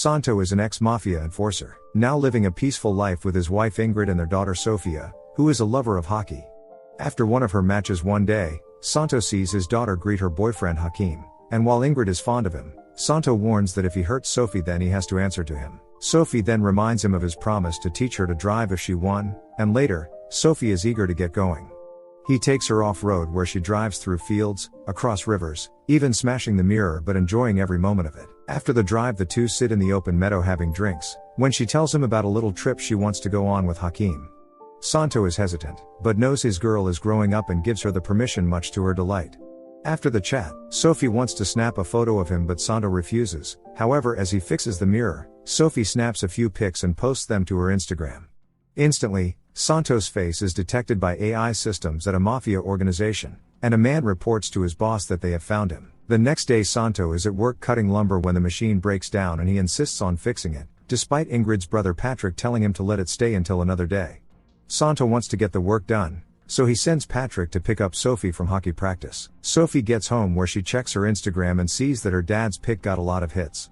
Santo is an ex-mafia enforcer, now living a peaceful life with his wife Ingrid and their daughter Sofia, who is a lover of hockey. After one of her matches one day, Santo sees his daughter greet her boyfriend Hakim, and while Ingrid is fond of him, Santo warns that if he hurts Sophie then he has to answer to him. Sophie then reminds him of his promise to teach her to drive if she won, and later, Sophie is eager to get going. He takes her off-road where she drives through fields, across rivers, even smashing the mirror but enjoying every moment of it. After the drive the two sit in the open meadow having drinks, when she tells him about a little trip she wants to go on with Hakim. Santo is hesitant, but knows his girl is growing up and gives her the permission much to her delight. After the chat, Sophie wants to snap a photo of him but Santo refuses. However, as he fixes the mirror, Sophie snaps a few pics and posts them to her Instagram. Instantly, Santo's face is detected by AI systems at a mafia organization, and a man reports to his boss that they have found him. The next day Santo is at work cutting lumber when the machine breaks down and he insists on fixing it, despite Ingrid's brother Patrick telling him to let it stay until another day. Santo wants to get the work done, so he sends Patrick to pick up Sophie from hockey practice. Sophie gets home where she checks her Instagram and sees that her dad's pic got a lot of hits.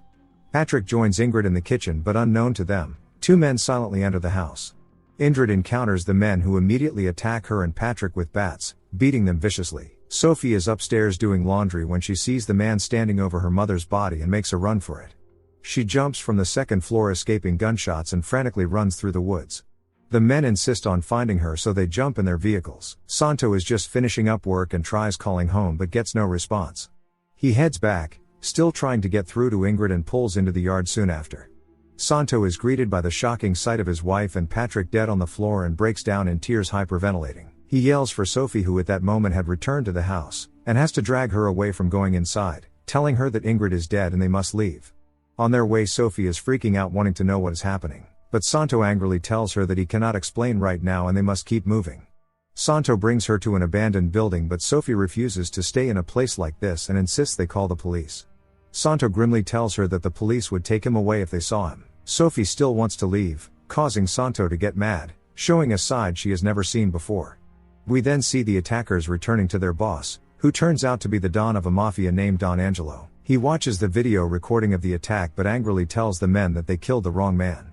Patrick joins Ingrid in the kitchen but unknown to them, two men silently enter the house. Ingrid encounters the men who immediately attack her and Patrick with bats, beating them viciously. Sophie is upstairs doing laundry when she sees the man standing over her mother's body and makes a run for it. She jumps from the second floor escaping gunshots and frantically runs through the woods. The men insist on finding her so they jump in their vehicles. Santo is just finishing up work and tries calling home but gets no response. He heads back, still trying to get through to Ingrid and pulls into the yard soon after. Santo is greeted by the shocking sight of his wife and Patrick dead on the floor and breaks down in tears hyperventilating. He yells for Sophie who at that moment had returned to the house, and has to drag her away from going inside, telling her that Ingrid is dead and they must leave. On their way Sophie is freaking out wanting to know what is happening, but Santo angrily tells her that he cannot explain right now and they must keep moving. Santo brings her to an abandoned building but Sophie refuses to stay in a place like this and insists they call the police. Santo grimly tells her that the police would take him away if they saw him. Sophie still wants to leave, causing Santo to get mad, showing a side she has never seen before. We then see the attackers returning to their boss, who turns out to be the Don of a mafia named Don Angelo. He watches the video recording of the attack but angrily tells the men that they killed the wrong man.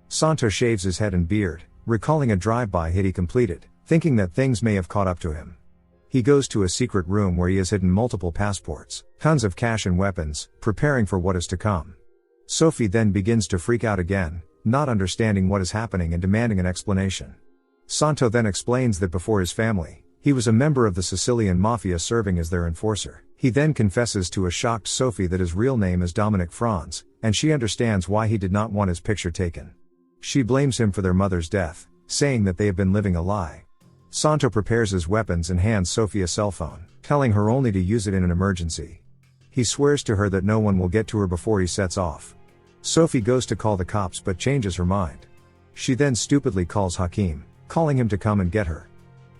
Santo shaves his head and beard, recalling a drive-by hit he completed, thinking that things may have caught up to him. He goes to a secret room where he has hidden multiple passports, tons of cash and weapons, preparing for what is to come. Sophie then begins to freak out again, not understanding what is happening and demanding an explanation. Santo then explains that before his family, he was a member of the Sicilian mafia serving as their enforcer. He then confesses to a shocked Sophie that his real name is Dominic Franz, and she understands why he did not want his picture taken. She blames him for their mother's death, saying that they have been living a lie. Santo prepares his weapons and hands Sophie a cell phone, telling her only to use it in an emergency. He swears to her that no one will get to her before he sets off. Sophie goes to call the cops but changes her mind. She then stupidly calls Hakim, calling him to come and get her.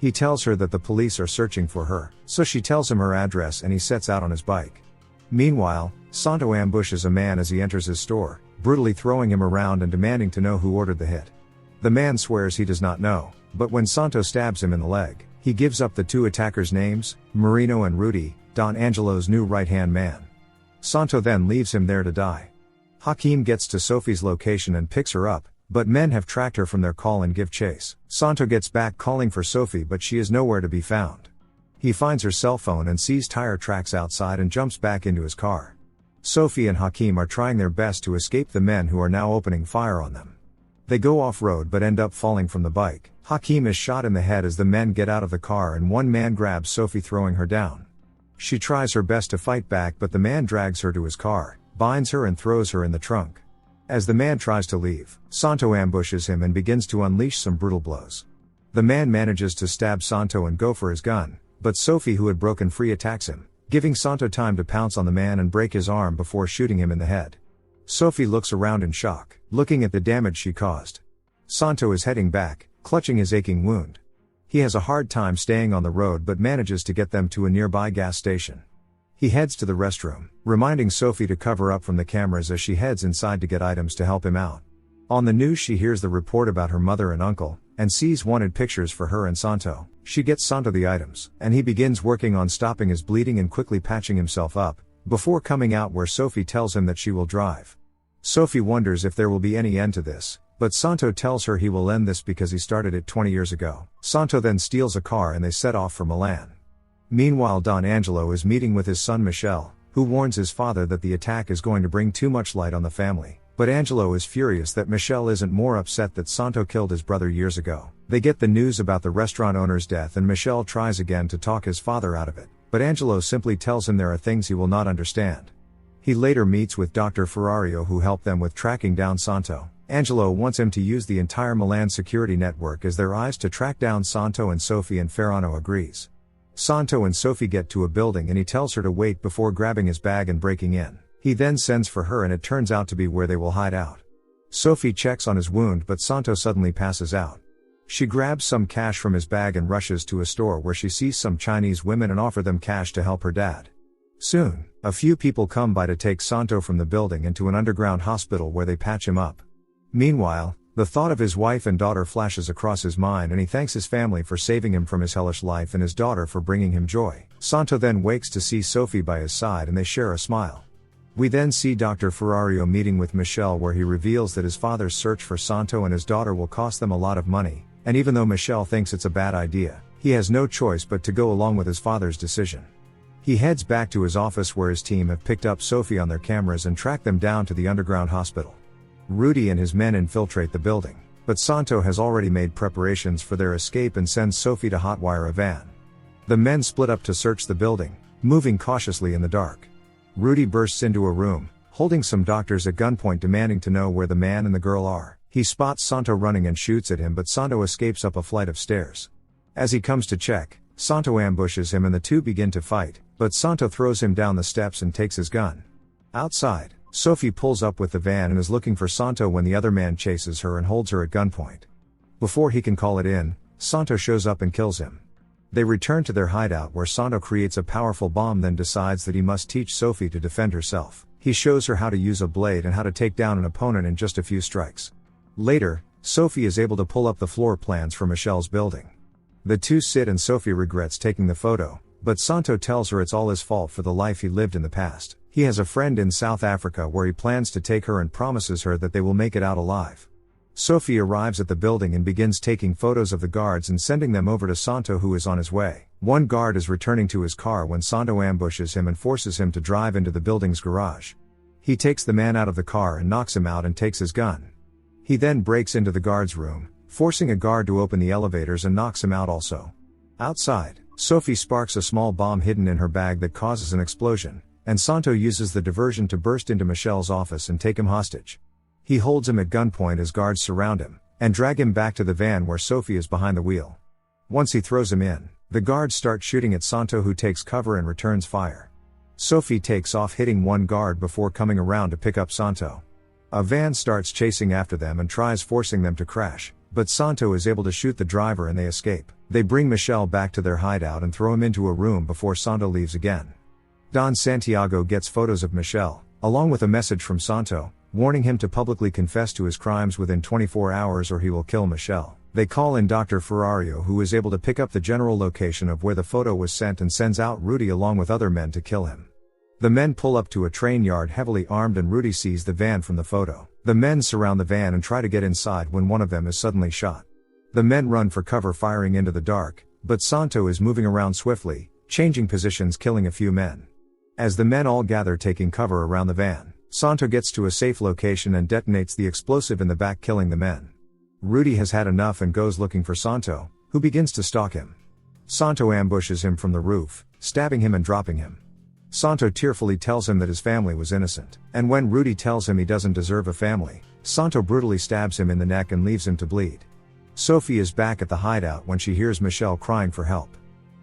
He tells her that the police are searching for her, so she tells him her address and he sets out on his bike. Meanwhile, Santo ambushes a man as he enters his store, brutally throwing him around and demanding to know who ordered the hit. The man swears he does not know, but when Santo stabs him in the leg, he gives up the two attackers' names, Marino and Rudy, Don Angelo's new right-hand man. Santo then leaves him there to die. Hakim gets to Sophie's location and picks her up, but men have tracked her from their call and give chase. Santo gets back calling for Sophie but she is nowhere to be found. He finds her cell phone and sees tire tracks outside and jumps back into his car. Sophie and Hakim are trying their best to escape the men who are now opening fire on them. They go off-road but end up falling from the bike. Hakim is shot in the head as the men get out of the car and one man grabs Sophie throwing her down. She tries her best to fight back but the man drags her to his car, binds her and throws her in the trunk. As the man tries to leave, Santo ambushes him and begins to unleash some brutal blows. The man manages to stab Santo and go for his gun, but Sophie who had broken free attacks him, giving Santo time to pounce on the man and break his arm before shooting him in the head. Sophie looks around in shock, looking at the damage she caused. Santo is heading back, clutching his aching wound. He has a hard time staying on the road but manages to get them to a nearby gas station. He heads to the restroom, reminding Sophie to cover up from the cameras as she heads inside to get items to help him out. On the news she hears the report about her mother and uncle, and sees wanted pictures for her and Santo. She gets Santo the items, and he begins working on stopping his bleeding and quickly patching himself up, before coming out where Sophie tells him that she will drive. Sophie wonders if there will be any end to this, but Santo tells her he will end this because he started it 20 years ago. Santo then steals a car and they set off for Milan. Meanwhile, Don Angelo is meeting with his son Michel, who warns his father that the attack is going to bring too much light on the family. But Angelo is furious that Michel isn't more upset that Santo killed his brother years ago. They get the news about the restaurant owner's death and Michel tries again to talk his father out of it, but Angelo simply tells him there are things he will not understand. He later meets with Dr. Ferrario, who helped them with tracking down Santo. Angelo wants him to use the entire Milan security network as their eyes to track down Santo and Sophie, and Ferrano agrees. Santo and Sophie get to a building and he tells her to wait before grabbing his bag and breaking in. He then sends for her and it turns out to be where they will hide out. Sophie checks on his wound but Santo suddenly passes out. She grabs some cash from his bag and rushes to a store where she sees some Chinese women and offer them cash to help her dad. Soon, a few people come by to take Santo from the building and to an underground hospital where they patch him up. Meanwhile, the thought of his wife and daughter flashes across his mind and he thanks his family for saving him from his hellish life and his daughter for bringing him joy. Santo then wakes to see Sophie by his side and they share a smile. We then see Dr. Ferrario meeting with Michel, where he reveals that his father's search for Santo and his daughter will cost them a lot of money, and even though Michel thinks it's a bad idea, he has no choice but to go along with his father's decision. He heads back to his office where his team have picked up Sophie on their cameras and track them down to the underground hospital. Rudy and his men infiltrate the building, but Santo has already made preparations for their escape and sends Sophie to hotwire a van. The men split up to search the building, moving cautiously in the dark. Rudy bursts into a room, holding some doctors at gunpoint demanding to know where the man and the girl are. He spots Santo running and shoots at him, but Santo escapes up a flight of stairs. As he comes to check, Santo ambushes him and the two begin to fight, but Santo throws him down the steps and takes his gun. Outside, Sophie pulls up with the van and is looking for Santo when the other man chases her and holds her at gunpoint. Before he can call it in, Santo shows up and kills him. They return to their hideout where Santo creates a powerful bomb, then decides that he must teach Sophie to defend herself. He shows her how to use a blade and how to take down an opponent in just a few strikes. Later, Sophie is able to pull up the floor plans for Michel's building. The two sit and Sophie regrets taking the photo, but Santo tells her it's all his fault for the life he lived in the past. He has a friend in South Africa where he plans to take her and promises her that they will make it out alive. Sophie arrives at the building and begins taking photos of the guards and sending them over to Santo, who is on his way. One guard is returning to his car when Santo ambushes him and forces him to drive into the building's garage. He takes the man out of the car and knocks him out and takes his gun. He then breaks into the guard's room, forcing a guard to open the elevators and knocks him out also. Outside, Sophie sparks a small bomb hidden in her bag that causes an explosion, and Santo uses the diversion to burst into Michel's office and take him hostage. He holds him at gunpoint as guards surround him, and drag him back to the van where Sophie is behind the wheel. Once he throws him in, the guards start shooting at Santo, who takes cover and returns fire. Sophie takes off, hitting one guard before coming around to pick up Santo. A van starts chasing after them and tries forcing them to crash, but Santo is able to shoot the driver and they escape. They bring Michel back to their hideout and throw him into a room before Santo leaves again. Don Santiago gets photos of Michel, along with a message from Santo, warning him to publicly confess to his crimes within 24 hours or he will kill Michel. They call in Dr. Ferrario, who is able to pick up the general location of where the photo was sent and sends out Rudy along with other men to kill him. The men pull up to a train yard heavily armed and Rudy sees the van from the photo. The men surround the van and try to get inside when one of them is suddenly shot. The men run for cover, firing into the dark, but Santo is moving around swiftly, changing positions, killing a few men. As the men all gather taking cover around the van, Santo gets to a safe location and detonates the explosive in the back, killing the men. Rudy has had enough and goes looking for Santo, who begins to stalk him. Santo ambushes him from the roof, stabbing him and dropping him. Santo tearfully tells him that his family was innocent, and when Rudy tells him he doesn't deserve a family, Santo brutally stabs him in the neck and leaves him to bleed. Sophie is back at the hideout when she hears Michel crying for help.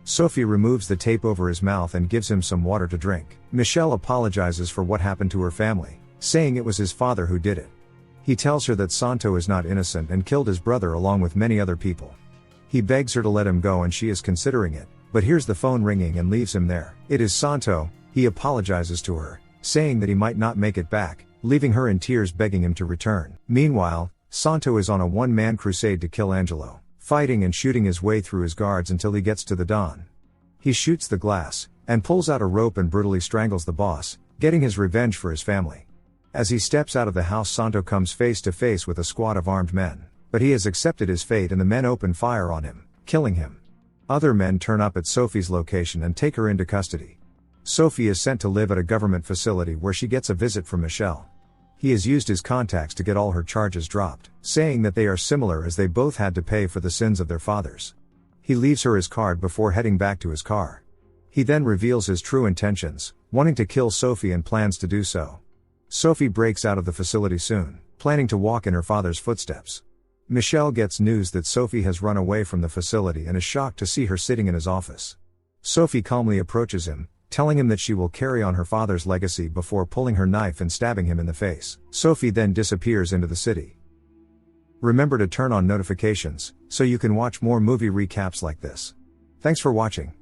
Sophie removes the tape over his mouth and gives him some water to drink. Michel apologizes for what happened to her family, saying it was his father who did it. He tells her that Santo is not innocent and killed his brother along with many other people. He begs her to let him go and she is considering it, but hears the phone ringing and leaves him there. It is Santo. He apologizes to her, saying that he might not make it back, leaving her in tears, begging him to return. Meanwhile, Santo is on a one-man crusade to kill Angelo, fighting and shooting his way through his guards until he gets to the Don. He shoots the glass, and pulls out a rope and brutally strangles the boss, getting his revenge for his family. As he steps out of the house, Santo comes face to face with a squad of armed men, but he has accepted his fate and the men open fire on him, killing him. Other men turn up at Sophie's location and take her into custody. Sophie is sent to live at a government facility where she gets a visit from Michel. He has used his contacts to get all her charges dropped, saying that they are similar as they both had to pay for the sins of their fathers. He leaves her his card before heading back to his car. He then reveals his true intentions, wanting to kill Sophie and plans to do so. Sophie breaks out of the facility soon, planning to walk in her father's footsteps. Michel gets news that Sophie has run away from the facility and is shocked to see her sitting in his office. Sophie calmly approaches him, telling him that she will carry on her father's legacy before pulling her knife and stabbing him in the face. Sophie then disappears into the city. Remember to turn on notifications, so you can watch more movie recaps like this. Thanks for watching.